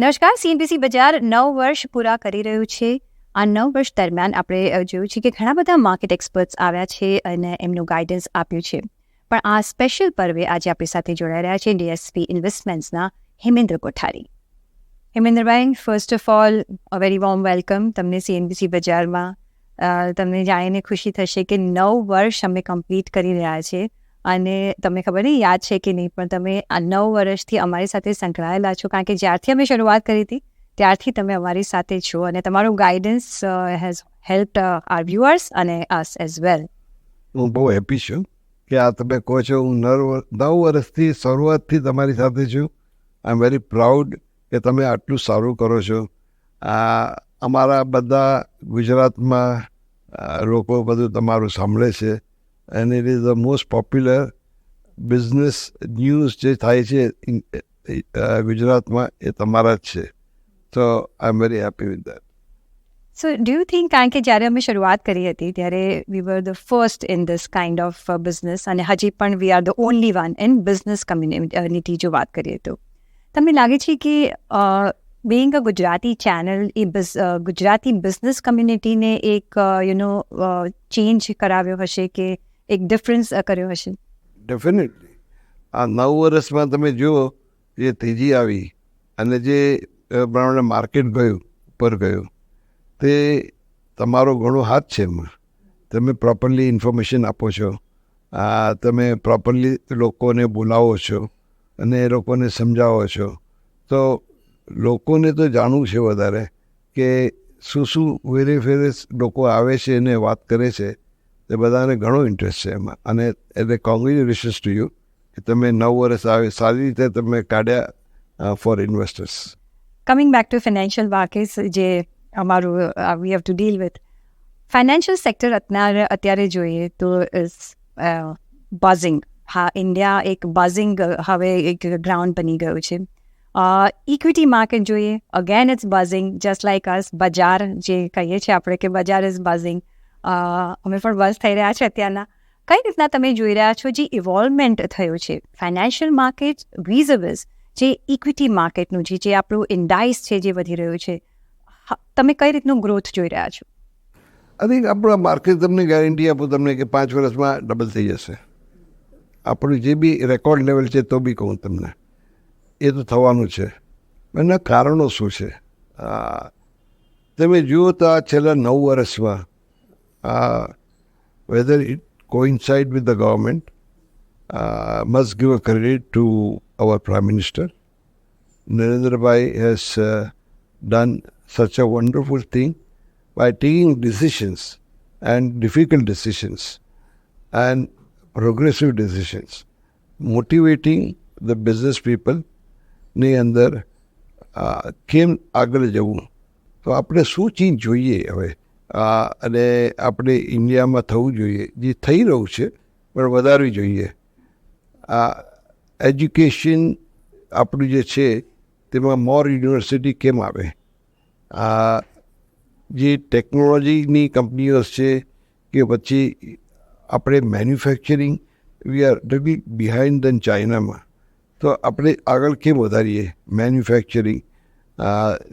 નમસ્કાર. CNBC બજાર 9 વર્ષ પૂરા કરી રહ્યું છે. આ 9 વર્ષ દરમિયાન આપણે જોયું છે કે ઘણા બધા માર્કેટ એક્સપર્ટ્સ આવ્યા છે અને એમનું ગાઈડન્સ આપ્યું છે. પણ આ સ્પેશિયલ પર્વે આજે આપણી સાથે જોડાઈ રહ્યા છે DSP ઇન્વેસ્ટમેન્ટ્સના હેમેન્દ્ર કોઠારી. હેમેન્દ્રભાઈ, first of all a very warm welcome તમને CNBC બજારમાં. તમને જાણીને ખુશી થશે કે 9 વર્ષ અમે કમ્પ્લીટ કરી રહ્યા છે અને તમને ખબર નહીં યાદ છે કે નહીં, પણ તમે આ 9 વર્ષથી અમારી સાથે સંકળાયેલા છો, કારણ કે જ્યારથી અમે શરૂઆત કરી હતી ત્યારથી તમે અમારી સાથે છો અને તમારું guidance has helped our viewers અને અસ એઝ વેલ. હું બહુ હેપી છું કે આ તમે કહો છો. હું 9 વર્ષથી શરૂઆતથી તમારી સાથે છું. આઈ એમ વેરી પ્રાઉડ કે તમે આટલું સારું કરો છો. અમારા બધા ગુજરાતમાં લોકો બધું તમારું સાંભળે છે and it is the most popular business news જે થાય છે ગુજરાતમાં એ તમારા જ છે. So I'm very happy with that. So do you think, કારણ કે જ્યારે અમે શરૂઆત કરી હતી ત્યારે we were the first in this kind of business અને હજી પણ we are the only one in business community જો વાત કરીએ તો તમને લાગે છે કે being a ગુજરાતી ચેનલ એ ગુજરાતી બિઝનેસ કમ્યુનિટીને એક ચેન્જ કરાવ્યો હશે કે એક ડિફરન્સ કર્યો હશે? ડેફિનેટલી. આ 9 વર્ષમાં તમે જુઓ જે તેજી આવી અને જે પ્રમાણે માર્કેટ ગયું ઉપર ગયું તે તમારો ઘણો હાથ છે એમાં. તમે પ્રોપરલી ઇન્ફોર્મેશન આપો છો, તમે પ્રોપરલી લોકોને બોલાવો છો અને એ લોકોને સમજાવો છો. તો લોકોને તો જાણવું છે વધારે કે શું વેરે લોકો આવે છે અને વાત કરે છે. એ બધાને ઘણો ઇન્ટરેસ્ટ છે એમાં. અને એટલે કોંગ્રેચ્યુલેશન્સ ટુ યુ કે તમે 9 વર્ષ આવે સારી રીતે તમે કાઢ્યા for investors. Coming back to financial markets, જે અમારું we have to deal with financial sector અત્યારે જોઈએ તો ઇઝ બઝિંગ. હા, ઇન્ડિયા એક બઝિંગ હવે એક ગ્રાઉન્ડ બની ગયું છે. ઇક્વિટી માર્કેટ જોઈએ, again it's buzzing just like us. બજાર જે કહીએ છીએ આપણે કે બજાર ઇઝ બઝિંગ, અમે પણ બઝ થઈ રહ્યા છે અત્યારના. કઈ રીતના તમે જોઈ રહ્યા છો જે ઇવોલ્વમેન્ટ થયું છે ફાઇનાન્શિયલ માર્કેટ વિઝ જે ઇક્વિટી માર્કેટનું જે આપણું ઇન્ડાઇસ છે જે વધી રહ્યું છે, તમે કઈ રીતનું ગ્રોથ જોઈ રહ્યા છો? આઈ થિંક આપણું માર્કેટ તમને ગેરંટી આપું તમને કે 5 વર્ષમાં ડબલ થઈ જશે. આપણું જે બી રેકોર્ડ લેવલ છે તો બી કહું તમને એ તો થવાનું છે. એના કારણો શું છે તમે જુઓ તો આ છેલ્લા 9 વર્ષમાં whether it coincide with the government, must give a credit to our Prime Minister. Narendra Bhai has done such a wonderful thing by taking decisions and difficult decisions and progressive decisions, motivating the business people ની અંદર કેમ આગળ જવું. તો આપણે શું ચીજ જોઈએ હવે અને આપણે ઇન્ડિયામાં થવું જોઈએ, જે થઈ રહ્યું છે પણ વધારવી જોઈએ. એજ્યુકેશન આપણું જે છે તેમાં મોર યુનિવર્સિટી કેમ આવે. જે ટેકનોલોજીની કંપનીઓ છે કે પછી આપણે manufacturing we are little behind then ચાઇનામાં. તો આપણે આગળ કેમ વધારીએ મેન્યુફેક્ચરિંગ.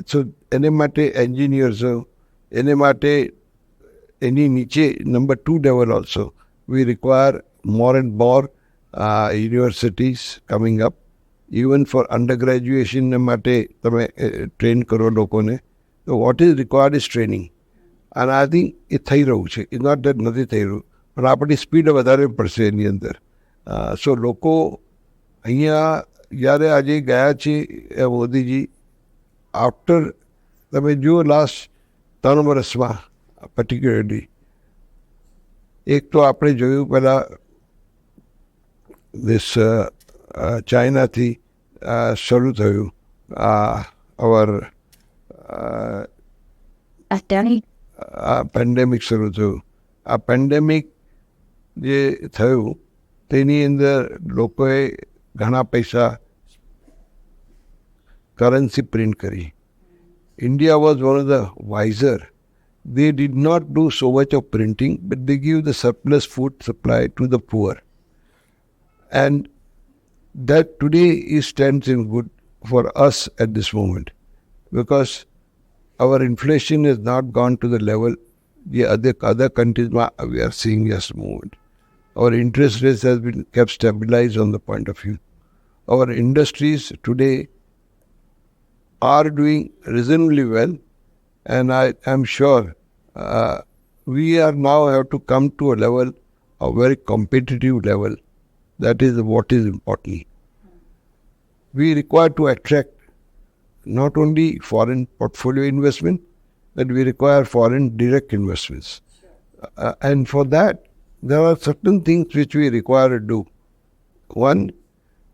સો એને માટે એન્જિનિયર્સો, એને માટે એની નીચે number 2 level also V require more and more universities coming up. Even four under graduation માટે તમે ટ્રેન કરો લોકોને. તો what is required is training. અને આઈ થિંક એ થઈ રહ્યું છે. ઇઝ નોટ દેટ નથી થઈ રહ્યું, પણ આપણી સ્પીડ વધારે પડશે એની અંદર. સો લોકો અહીંયા જ્યારે આજે ગયા છે મોદીજી, આફ્ટર તમે જુઓ લાસ્ટ 3 વર્ષમાં પર્ટિક્યુલરલી, એક તો આપણે જોયું પહેલાં દેશ ચાઇનાથી શરૂ થયું અવર પેન્ડેમિક શરૂ થયું. આ પેન્ડેમિક જે થયું તેની અંદર લોકોએ ઘણા પૈસા કરન્સી પ્રિન્ટ કરી. India was one of the wiser. They did not do so much of printing, but they give the surplus food supply to the poor. And that today stands in good for us at this moment. because our inflation has not gone to the level the other countries we are seeing just moved. Our interest rates has been kept stabilized on the point of view. Our industries today are doing reasonably well, and I am sure we are now have to come to a level, a very competitive level. That is what is important. We require to attract not only foreign portfolio investment, but we require foreign direct investments. And for that, there are certain things which we require to do. One,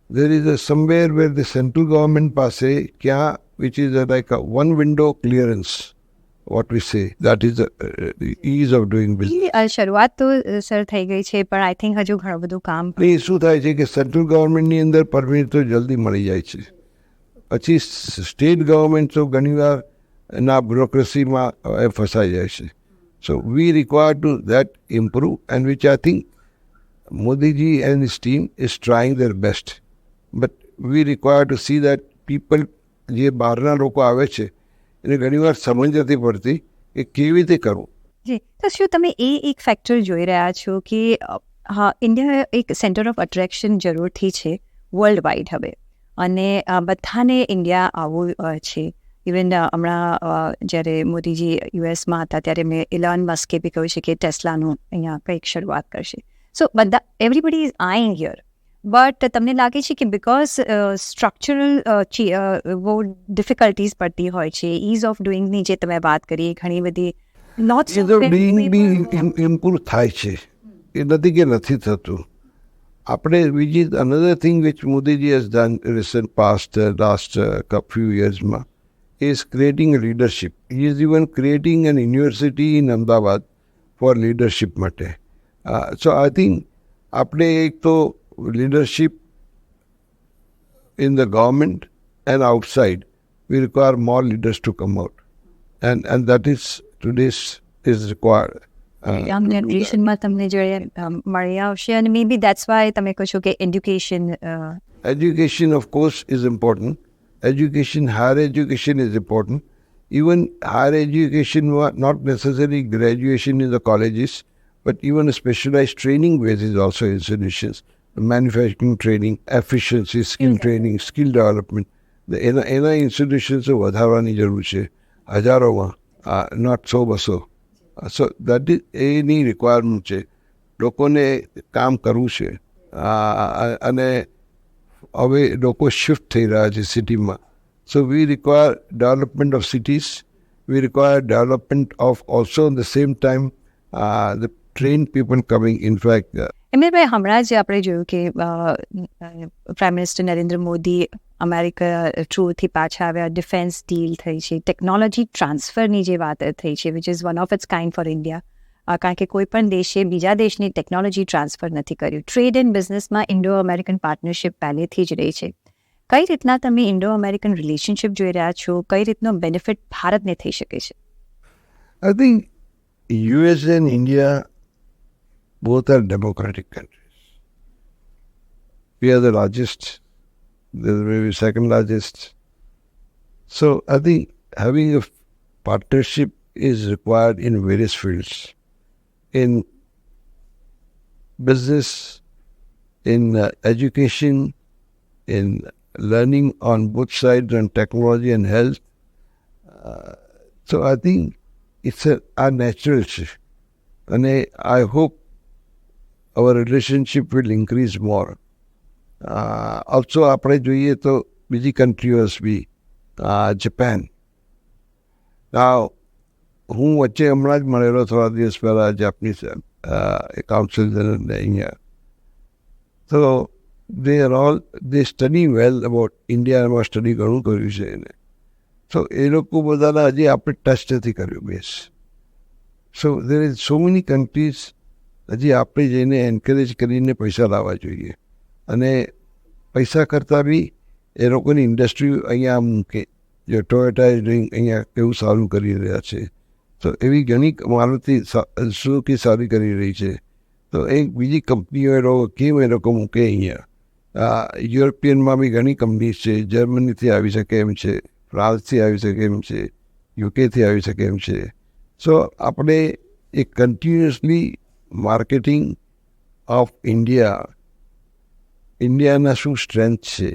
there is somewhere where the central government passe kya, which is like a one window clearance, what we say, that is the ease of doing business. શરૂઆત તો sir થઈ ગઈ છે, પણ I think હજુ ઘણું બધું કામ. નહીં, શું થાય છે કે સેન્ટ્રલ ગવર્મેન્ટની અંદર પરમિટ તો જલ્દી મળી જાય છે, પછી સ્ટેટ ગવર્મેન્ટ તો ઘણીવાર ના બ્યુરોક્રેસીમાં ફસાઈ જાય છે. So we require to that improve, and which I think Modi ji and his team is trying their best. But we require to see that people, જે બહારના લોકો આવે છે એને ઘણીવાર સમજ નથી પડતી કે કેવી રીતે કરવું. જી, તો શું તમે એક ફેક્ટર જોઈ રહ્યા છો કે હા, ઇન્ડિયા એક સેન્ટર ઓફ અટ્રેક્શન જરૂરથી છે વર્લ્ડ વાઇડ હવે, અને બધાને ઇન્ડિયા આવવું છે. ઇવન હમણાં જ્યારે મોદીજી યુએસમાં હતા ત્યારે મેં ઇલોન મસ્કે બી કહ્યું છે કે ટેસ્લાનું અહીંયા કંઈક શરૂઆત કરશે. સો બધા એવરીબડી ઇઝ આઈંગ હિયર, બટ તમને લાગે છે કે બિકોઝ સ્ટ્રક્ચરલ બહુ ડિફિકલ્ટીઝ પડતી હોય છે, ઇઝ ઓફ ડુઈંગની જે તમે વાત કરી ઘણી બધી લોટ્સ ઇમ્પ્રૂવ થાય છે, એ નથી કે નથી થતું. આપણે which is another thing which Modi has done recent past last few years is creating a leadership. He is even creating an university in Ahmedabad for leadership માટે. So I think આપણે એક તો leadership in the government and outside, we require more leaders to come out, and that is today's is required. Young જનરેશનમાં તમને જોઈએ મળી આવશે, અને મે બી દેટ્સ વાય તમે કહો છો કે education. Education of course is important. Education, higher education is important. Even higher education, not necessarily graduation in the colleges, but even a specialized training base is also institutions. Manufacturing training, efficiency, skill training, skill development. એના institutions વધારવાની જરૂર છે, હજારોમાં, not 100-200. So that is any requirement છે. લોકોને કામ કરવું છે, અને હવે લોકો શિફ્ટ થઈ રહ્યા છે સિટીમાં. So we require development of cities. We require development of also at the same time the trained people coming. In fact, એમએલભાઈ, હમણાં જ આપણે જોયું કે prime minister Narendra Modi America થ્રુથી પાછા આવ્યા, ડિફેન્સ ડીલ થઈ છે, ટેકનોલોજી ટ્રાન્સફરની જે વાત થઈ છે, which is one of its kind for India, કારણ કે કોઈ પણ દેશે બીજા દેશની ટેકનોલોજી ટ્રાન્સફર નથી કર્યું. ટ્રેડ એન્ડ બિઝનેસમાં ઇન્ડો અમેરિકન પાર્ટનરશિપ પહેલેથી જ રહી છે. કઈ રીતના તમે ઇન્ડો અમેરિકન રિલેશનશિપ જોઈ રહ્યા છો? કઈ રીતનો બેનિફિટ ભારતને થઈ શકે છે? I think US and India both are democratic countries. We are the largest, they're maybe second largest. So I think having a partnership is required in various fields. In business, in education, in learning on both sides, on technology and health. So I think it's a natural shift. And I hope our relationship will increase more. Also, આપણે જોઈએ તો બીજી countries બી, Japan. Now, હું વચ્ચે હમણાં જ મળેલો થોડા દિવસ પહેલાં જાપાનીઝ કાઉન્સિલ જનરલને અહીંયા. So they study well about India, એમાં સ્ટડી ઘણું કર્યું છે એને. So એ લોકો બધાના હજી આપણે ટચ નથી કર્યું બેસ. So there is so many countries હજી આપણે જઈને એન્કરેજ કરીને પૈસા લાવવા જોઈએ, અને પૈસા કરતાં બી એ લોકોની ઇન્ડસ્ટ્રી અહીંયા મૂકે. જે ટોયોટા ઇઝ ડુઈંગ અહીંયા કેવું સારું કરી રહ્યા છે, તો એવી ઘણી મારુતિ સુઝુકી સારી કરી રહી છે. તો એક બીજી કંપનીઓ એ લોકો કેમ એ લોકો મૂકે અહીંયા. યુરોપિયનમાં બી ઘણી કંપનીઝ છે, જર્મનીથી આવી શકે એમ છે, ફ્રાન્સથી આવી શકે એમ છે, યુકેથી આવી શકે એમ છે. સો આપણે એ કન્ટિન્યુઅસલી માર્કેટિંગ ઓફ ઇન્ડિયાના શું સ્ટ્રેન્થ છે,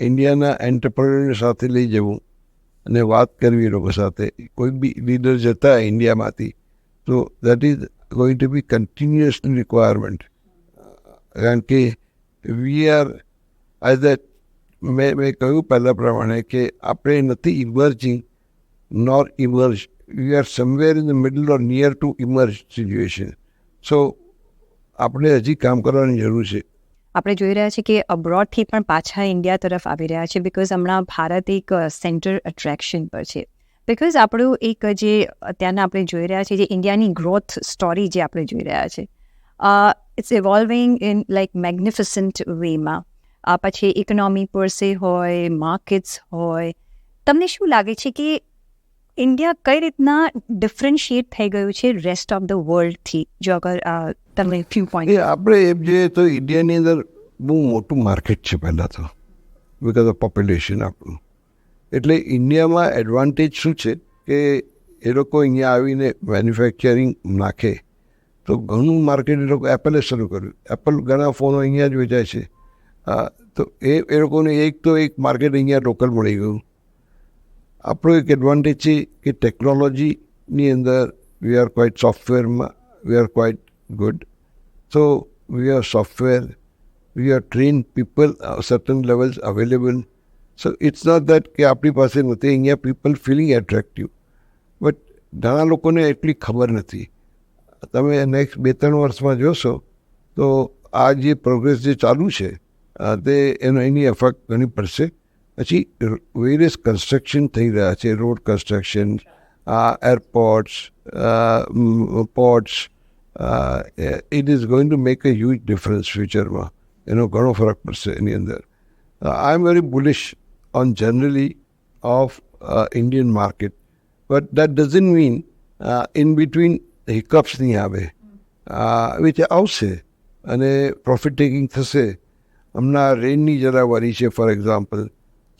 ઇન્ડિયાના એન્ટરપ્રેન્યોર સાથે લઈ જવું અને વાત કરવી એ લોકો સાથે. કોઈ બી લીડર જતા ઇન્ડિયામાંથી, તો that is going to be continuously requirement. કારણ કે વી આર એઝ એ મેં કહ્યું પહેલાં પ્રમાણે કે આપણે નથી emerging nor emerge, we are somewhere in the middle or near to emerge situation. So આપણે હજી કામ કરવાની જરૂર છે. આપણે જોઈ રહ્યા છીએ કે અબ્રોડથી પણ પાછા ઇન્ડિયા તરફ આવી રહ્યા છે, બિકોઝ હમણાં ભારત એક સેન્ટર અટ્રેક્શન પર છે. બિકોઝ આપણું એક જે અત્યારના આપણે જોઈ રહ્યા છીએ, જે ઇન્ડિયાની ગ્રોથ સ્ટોરી જે આપણે જોઈ રહ્યા છે, ઇટ્સ ઇવોલ્વિંગ ઇન લાઈક મેગ્નિફિસન્ટ વેમાં. પછી ઇકોનોમી પર સે હોય, માર્કેટ્સ હોય, તમને શું લાગે છે કે ઇન્ડિયા કઈ રીતના ડિફરન્શિએટ થઈ ગયું છે રેસ્ટ ઓફ ધ વર્લ્ડથી? જો અગર તમને ફ્યુ પોઈન્ટ. આપણે એમ જોઈએ તો ઇન્ડિયાની અંદર બહુ મોટું માર્કેટ છે પહેલાં તો, બિકોઝ ઓફ પોપ્યુલેશન આપણું. એટલે ઇન્ડિયામાં એડવાન્ટેજ શું છે કે એ લોકો અહીંયા આવીને મેન્યુફેક્ચરિંગ નાખે તો ઘણું માર્કેટ. એ લોકો એપલે શરૂ કર્યું, એપલ ઘણા ફોનો અહીંયા જ વેચાય છે. તો એ લોકોને એક માર્કેટ અહીંયા લોકલ મળી ગયું. આપણો એક એડવાન્ટેજ છે કે ટેકનોલોજીની અંદર વી આર ક્વાઇટ સોફ્ટવેરમાં we are quite good. So we are software, we are train people, certain levels available. So it's not that કે આપણી પાસે નથી. અહીંયા પીપલ ફિલિંગ એટ્રેક્ટિવ, બટ ઘણા લોકોને એટલી ખબર નથી. તમે નેક્સ્ટ 2-3 વર્ષમાં જોશો તો આ જે પ્રોગ્રેસ જે ચાલુ છે તે એની એફેક્ટ ઘણી પડશે. પછી વેરિયસ કન્સ્ટ્રક્શન થઈ રહ્યા છે, road construction, airports, ports. It is going to make a huge difference ફ્યુચરમાં. એનો ઘણો ફરક પડશે એની અંદર. I am very bullish on generally of Indian market, but that doesn't mean in between hiccups નહીં આવે, વિચ આવશે અને પ્રોફિટ ટેકિંગ થશે. હમણાં રેનની જરા વરી છે ફોર એક્ઝામ્પલ.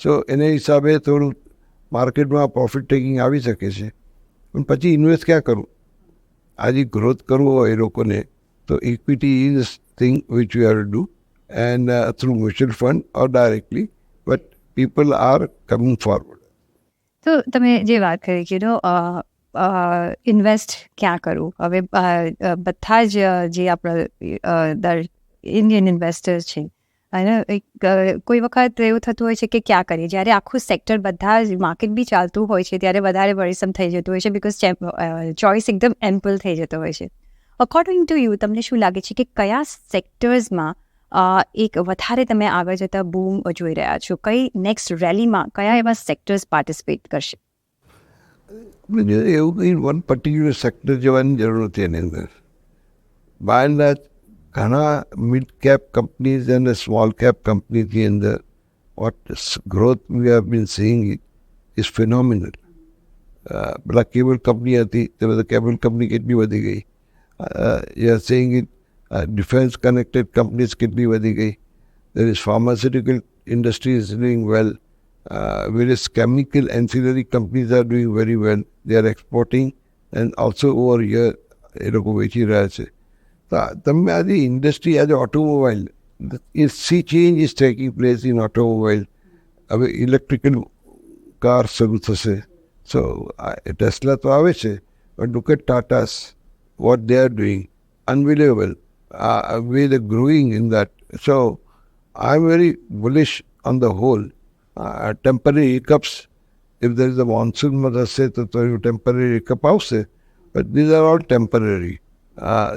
સો એને હિસાબે થોડું માર્કેટમાં પ્રોફિટ ટેકિંગ આવી શકે છે. પણ પછી ઇન્વેસ્ટ ક્યાં કરવું? આજે ગ્રોથ કરવો હોય એ લોકોને તો equity is thing which you have to do, and through mutual fund or directly, but people are coming forward. તો તમે જે વાત કરી કે ઇન્વેસ્ટ ક્યાં કરવું, હવે બધા જ જે આપણા ઇન્ડિયન ઇન્વેસ્ટર્સ છે, અને કોઈ વખત એવું થતું હોય છે કે ક્યાં કરીએ, જ્યારે આખું સેક્ટર બધા જ માર્કેટ બી ચાલતું હોય છે ત્યારે વધારે વરીસમ થઈ જતું હોય છે, બિકોઝ ચોઇસ એકદમ એમ્પલ થઈ જતો હોય છે. અકોર્ડિંગ ટુ યુ તમને શું લાગે છે કે કયા સેક્ટર્સમાં એક વધારે તમે આગળ જતા બૂમ જોઈ રહ્યા છો? કઈ નેક્સ્ટ રેલીમાં કયા એવા સેક્ટર્સ પાર્ટિસિપેટ કરશે? એવું કંઈ વન પર્ટિક્યુલર સેક્ટર જવાની જરૂર નથી એની અંદર. બાય એન્ડ લાર્જ ઘણા મિડ કેપ કંપનીઝ અને સ્મોલ કેપ કંપનીની અંદર what growth we have been seeing is phenomenal. પેલા કેબલ કંપની હતી તે બધા કેબલ કંપની કેટલી વધી ગઈ. You are saying it, defence connected companies કેટલી વધી ગઈ. There is pharmaceutical industry is doing well. Various chemical ancillary companies are doing very well. They are exporting and also over here એ લોકો વેચી રહ્યા છે. તો તમે આજે ઇન્ડસ્ટ્રી, આજે automobile, sea change is taking place in automobile. હવે ઇલેક્ટ્રિકલ કાર શરૂ થશે. સો ટેસ્લા તો આવે છે, but look at Tatas, what they are doing, unbelievable way they growing in that. So I am very bullish on the whole. Temporary hiccups, if there is a monsoon થશે તો temporary hiccup આવશે, but these are all temporary.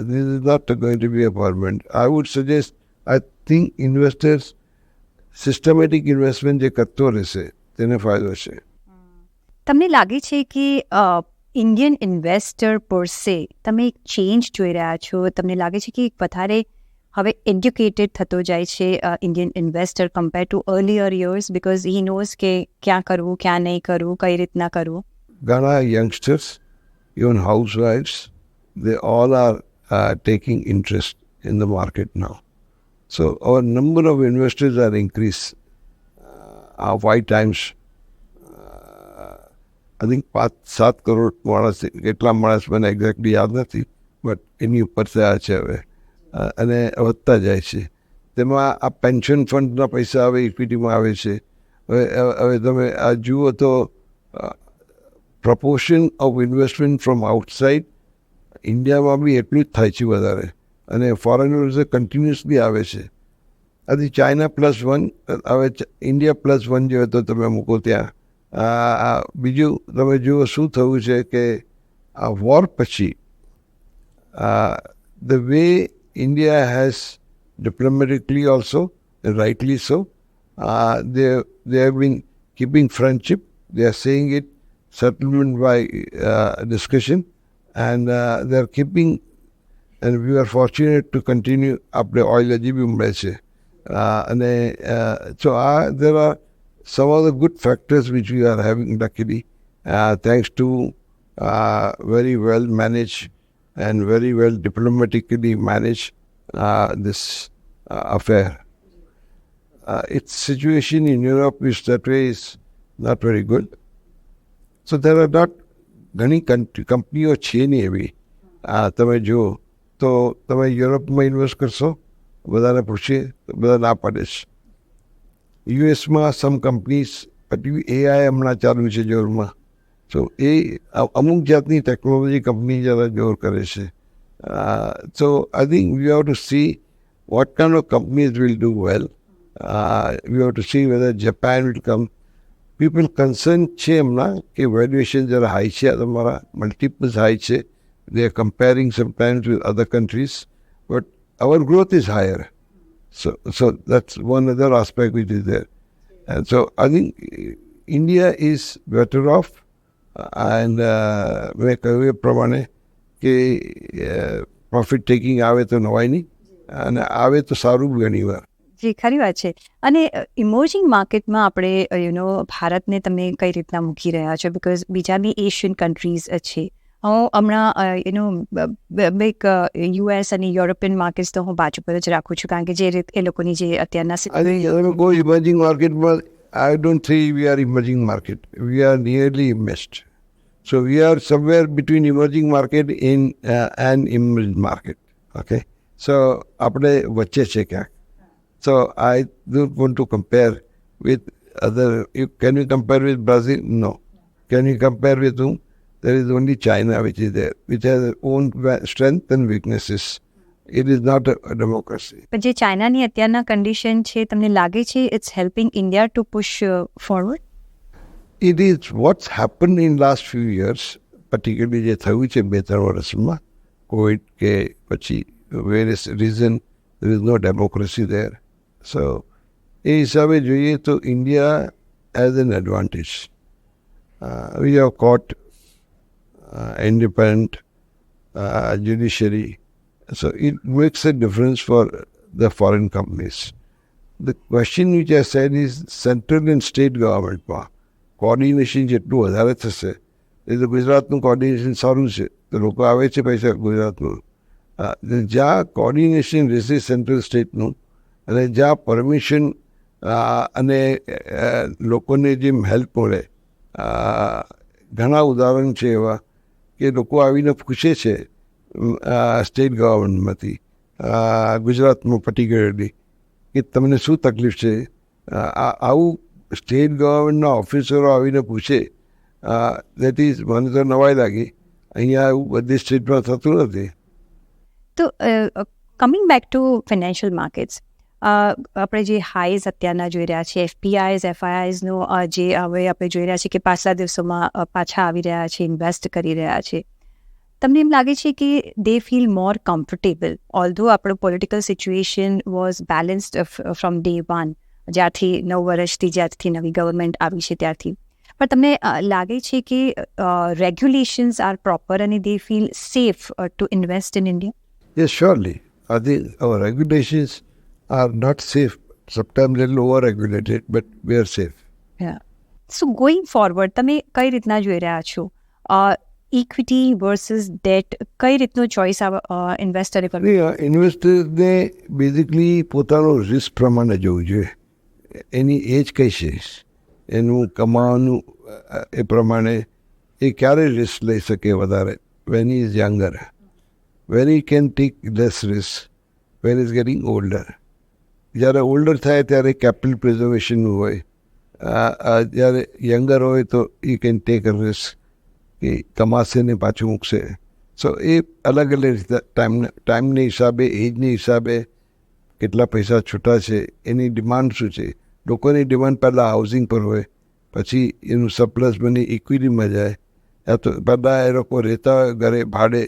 This is not going to be a permanent. I would suggest, I think investors systematic investment જે કરતો રહેશે તેને ફાયદો છે. તમને લાગે છે કે ઇન્ડિયન ઇન્વેસ્ટર પર સે તમે એક ચેન્જ જોઈ રહ્યા છો? તમને લાગે છે કે વધારે હવે એડ્યુકેટેડ થતો જાય છે Indian investor compare to earlier years, because he knows કે ક્યાં કરવું, ક્યાં નહીં કરવું, કઈ રીતના કરવું? ઘણા યંગસ્ટર્સ, ઇવન હાઉસવાઇફ્સ, they all are taking interest in the market now. So our number of investors are increased 5 times I think 5-7 crore માણસ, કેટલા માણસ મને એક્ઝેક્ટલી યાદ નથી, બટ એની ઉપર થયા છે હવે, અને વધતા જાય છે. તેમાં આ પેન્શન ફંડના પૈસા હવે ઇક્વિટીમાં આવે છે. હવે તમે આ જુઓ તો proportion of investment from outside ઇન્ડિયામાં બી એટલું જ થાય છે વધારે, અને ફોરેનર્સ કન્ટિન્યુઅસલી આવે છે. આથી ચાઇના +1, હવે ઇન્ડિયા +1 જોઈએ તો તમે મૂકો ત્યાં. બીજું તમે જુઓ શું થયું છે કે આ વોર પછી the way India has diplomatically also, rightly so, they have been keeping friendship. They are saying it settlement by discussion, and they are keeping, and we are fortunate to continue આપણે oil હજી બી મળે છે. અને so there are some of the good factors which we are having luckily, thanks to very well managed and very well diplomatically managed this affair. Its situation in Europe is that way is not very good. So there are not ઘણી કંપનીઓ છે નહીં એવી. તમે જુઓ તો તમે યુરોપમાં ઇન્વેસ્ટ કરશો, બધાને પૂછીએ તો બધા ના પાડે છે. યુએસમાં સમ કંપનીઝ, પછી એઆઈ હમણાં ચાલુ છે જોરમાં, તો એ અમુક જાતની ટેકનોલોજી કંપની જરા જોર કરે છે. So I think we have to see what kind of companies will do well. We have to see whether Japan will come. People concerned છે એમના કે વેલ્યુએશન જરા હાઈ છે, તમારા મલ્ટિપલ્સ હાઈ છે. They are comparing sometimes with other countries, but our growth is higher. So that's one other aspect which is there. And so I think India is better off. And મેં કહ્યું એ પ્રમાણે કે profit taking આવે તો નવાય નહીં, અને આવે તો સારું ઘણી વાર. જી, ખરી વાત છે. અને ઇમર્જિંગ માર્કેટમાં આપણે ભારતને તમે કઈ રીતના મૂકી રહ્યા છો? બિકોઝ બીજા બી એશિયન કન્ટ્રીઝ છે. હું હમણાં યુએસ અને યુરોપિયન માર્કેટ્સ તો હું બાજુ પર જ રાખું છું, કારણ કે જે રીતે એ લોકોની જે અત્યારના કોઈ ઇમર્જિંગ માર્કેટમાં I don't think we are emerging market. We are nearly immersed. So we are somewhere between emerging market and emerging market. Okay. So આપણે વચ્ચે છે ક્યાંક. So I don't want to compare with other. Can you compare with Brazil? No. Can you compare with whom? There is only China which is there, which has its own strength and weaknesses. It is not a democracy. પણ જે ચાઇનાની અત્યારના condition છે, તમને લાગે છે it's helping India to push forward? It is what's happened in last few years, particularly જે થયું છે 2-3 વર્ષમાં, કોવિડ કે પછી various reason, there is no democracy there. So એ હિસાબે જોઈએ તો India has an advantage. We have got independent judiciary. So it makes a difference for the foreign companies. The question which I said is central and state government coordination જેટલું વધારે થશે, એ તો ગુજરાતનું coordination સારું છે, તો લોકો આવે છે પૈસા ગુજરાતનું. જ્યાં કોર્ડિનેશન રહેશે સેન્ટ્રલ સ્ટેટનું, અને જ્યાં પરમિશન અને લોકોને જેમ હેલ્પ મળે, ઘણા ઉદાહરણ છે એવા કે લોકો આવીને પૂછે છે સ્ટેટ ગવર્મેન્ટમાંથી, ગુજરાતમાં પર્ટિક્યુલરલી, કે તમને શું તકલીફ છે. આવું સ્ટેટ ગવર્મેન્ટના ઓફિસરો આવીને પૂછે, દેટ ઇઝ મને તો નવાઈ લાગી. અહીંયા એવું બધી સ્ટેટમાં થતું નથી. તો coming back to financial markets, આપણે જે હાઈઝ અત્યારના જોઈ રહ્યા છીએ, એફપીઆઈઝ એફઆઈઆઈઝનો જે હવે આપણે જોઈ રહ્યા છીએ કે પાછલા દિવસોમાં પાછા આવી રહ્યા છે, ઇન્વેસ્ટ કરી રહ્યા છે, તમને એમ લાગે છે કે દે ફીલ મોર કમ્ફર્ટેબલ? ઓલ્ધો આપણું political situation was balanced from day 1, જ્યારથી 9 વર્ષથી જ્યારથી નવી ગવર્મેન્ટ આવી છે ત્યારથી, પણ તમને લાગે છે કે રેગ્યુલેશન્સ આર પ્રોપર અને they feel safe to invest in India? Yes, surely. I think our regulations are not safe. Sometimes a little over-regulated, but we are safe. Yeah. So going forward, તમે કઈ રીતના જોઈ રહ્યા છો? Equity versus date, કઈ રીતનો choice ઇન્વેસ્ટરે કરવું? ઇન્વેસ્ટરને basically પોતાનો રિસ્ક પ્રમાણે જોવું જોઈએ. એની એજ કઈ છે, એનું કમાવાનું એ પ્રમાણે, એ ક્યારે રિસ્ક લઈ શકે વધારે? When he is younger. When he can take less risk when is getting older. જ્યારે ઓલ્ડર થાય ત્યારે કેપિટલ પ્રિઝર્વેશનનું હોય. જ્યારે યંગર હોય તો એ કેન ટેક અ રિસ્ક કે કમાશે ને પાછું મૂકશે. સો એ અલગ અલગ રીતે ટાઈમને હિસાબે, એજની હિસાબે કેટલા પૈસા છૂટા છે, એની ડિમાન્ડ શું છે. લોકોની ડિમાન્ડ પહેલાં હાઉસિંગ પર હોય, પછી એનું સરપ્લસ બની ઇક્વિટીમાં જાય, યા તો પહેલાં એ લોકો રહેતા હોય ઘરે ભાડે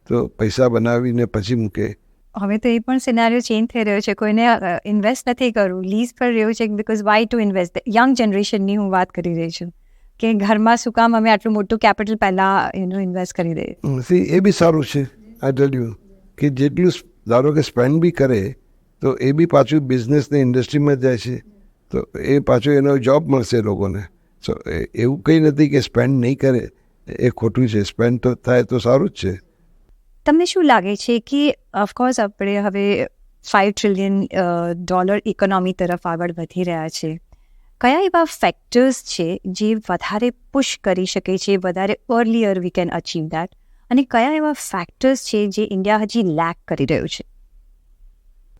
તો પૈસા બનાવીને પછી મૂકે. હવે તો એ પણ સિનારીઓ ચેન્જ થઈ રહ્યો છે. કોઈને ઇન્વેસ્ટ નથી કરવું, લીઝ પર રહ્યું છે. Because why to invest? Young જનરેશનની હું વાત કરી રહી છું કે ઘરમાં શું કામ અમે આટલું મોટું કેપિટલ પહેલાં ઇન્વેસ્ટ કરી દઈએ. એ બી સારું છે. આઈ ટેલ યુ કે જેટલું ધારો કે સ્પેન્ડ બી કરે તો એ બી પાછું બિઝનેસની ઇન્ડસ્ટ્રીમાં જાય છે, તો એ પાછું એનો જોબ મળશે લોકોને. સો એવું કંઈ નથી કે સ્પેન્ડ નહીં કરે એ ખોટું છે. સ્પેન્ડ તો થાય તો સારું જ છે. તમને શું લાગે છે કે ઓફકોર્સ આપણે હવે $5 trillion ઇકોનોમી તરફ આગળ વધી રહ્યા છે, કયા એવા ફેક્ટર્સ છે જે વધારે પુશ કરી શકે છે, વધારે earlier we can achieve that, અને કયા એવા ફેક્ટર્સ છે જે ઇન્ડિયા હજી લેક કરી રહ્યું છે?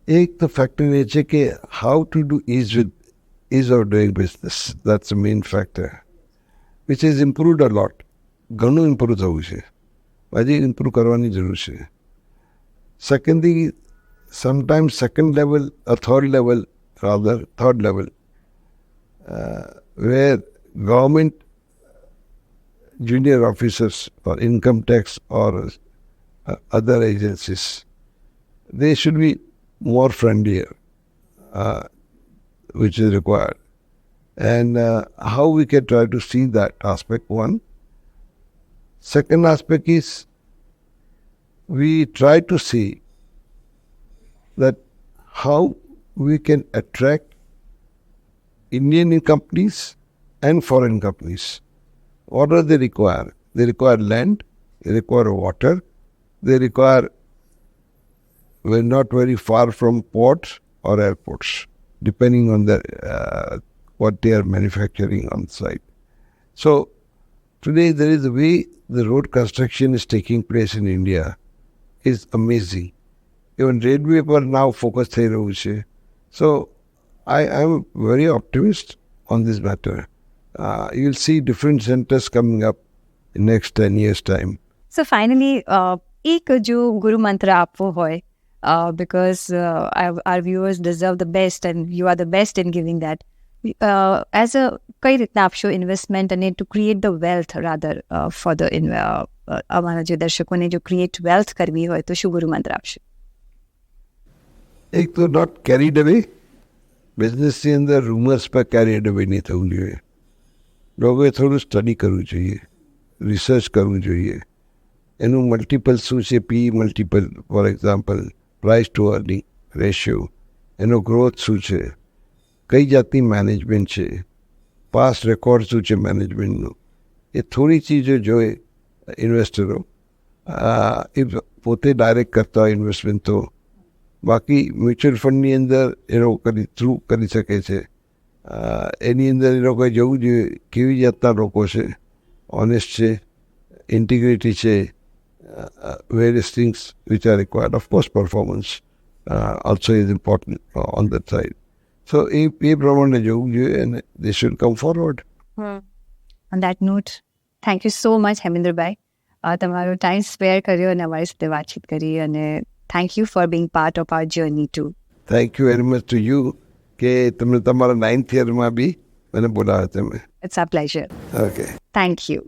એક તો ફેક્ટર એ છે કે how to do is of doing business. That's a main factor which is improved a lot. ઘણું ઇમ્પ્રૂવ થવું છે, હજી ઇમ્પ્રૂવ કરવાની જરૂર છે. Second thing, sometimes second level, third level where government junior officers or income tax or other agencies, they should be more friendlier, which is required. And how we can try to see that aspect, one. Second aspect is we try to see that how we can attract Indian companies and foreign companies. What do they require? They require land, they require water, they require, we're not very far from ports or airports, depending on what they are manufacturing on site. So today there is a way the road construction is taking place in India is amazing. Even railway પર now focus થઈ રહ્યું છે. So I am very optimistic on this matter. You'll see different centers coming up in next 10 years' time. So finally, એક જો ગુરુ મંત્ર આપવો હોય, because our viewers deserve the best and you are the best in giving that. As a કઈ રીતના આપશો investment અને to create the wealth rather for the અમારા જે દર્શકોને જો ક્રિએટ વેલ્થ કરવી હોય તો શું ગુરુ મંત્ર આપશો? એક તો નોટ કેરીડ અવે. બિઝનેસની અંદર રૂમર્સ પર કેરીડ અવે નહીં થવું જોઈએ. લોકોએ થોડું સ્ટડી કરવું જોઈએ, રિસર્ચ કરવું જોઈએ. એનું મલ્ટિપલ શું છે, P multiple for example, price to earning ratio, એનો ગ્રોથ શું છે, કઈ જાતની મેનેજમેન્ટ છે, પાસ્ટ રેકોર્ડ શું છે મેનેજમેન્ટનું, એ થોડી ચીજો જોઈ ઇન્વેસ્ટરો. એ પોતે ડાયરેક્ટ કરતા હોય ઇન્વેસ્ટમેન્ટ તો બાકી મ્યુચ્યુઅલ ફંડની અંદર એ લોકો થ્રુ કરી શકે છે. એની અંદર એ લોકોએ જવું જોઈએ કેવી જાતના લોકો છે, ઓનેસ્ટ છે, ઇન્ટિગ્રિટી છે, various things which are required. Of course performance also is important on that side. So એ પ્રમાણે જવું જોઈએ અને they should come forward. On that note, thank you so much હેમેન્દ્રભાઈ. તમારો ટાઈમ સ્પેર કર્યો અને અમારી સાથે વાતચીત કરી, અને thank you for being part of our journey too. Thank you very much to you કે તમે તમારા 9th યરમાં બી મને બોલાવ્યા તમે. It's a pleasure. Okay, thank you.